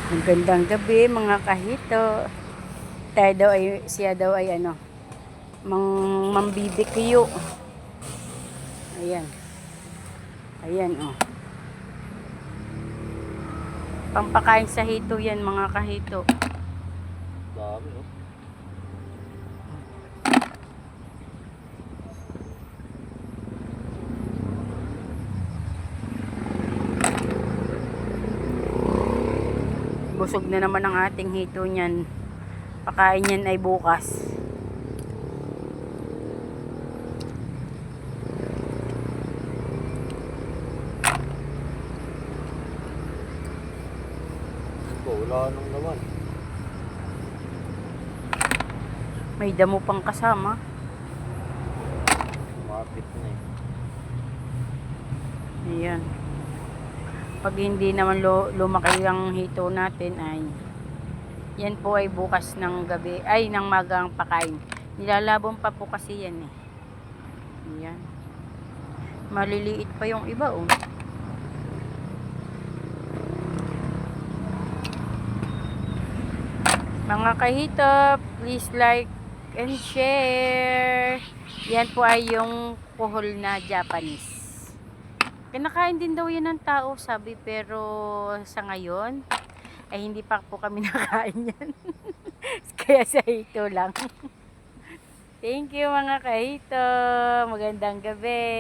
Magandang gabi mga kahito. Siya daw ay ano, mambibikyo. Ayan. Ayan oh. Pampakain sa hito yan mga kahito. Dami oh. Busog na naman ang ating hito niyan. Pakain yan ay bukas. Wala nang naman. May damo pang kasama. Mapit na eh. Ayan. Pag hindi naman lumaki ang hito natin ay yan po ay bukas ng gabi ay ng magang pakain. Nilalabon pa po kasi yan eh. Ayan. Maliliit pa yung iba oh. Mga kahito, please like and share. Yan po ay yung kuhol na Japanese. Kinakain din daw yan ng tao, sabi, pero sa ngayon ay hindi pa po kami nakain yan. Kaya sa hito lang. Thank you mga kahito. Magandang gabi.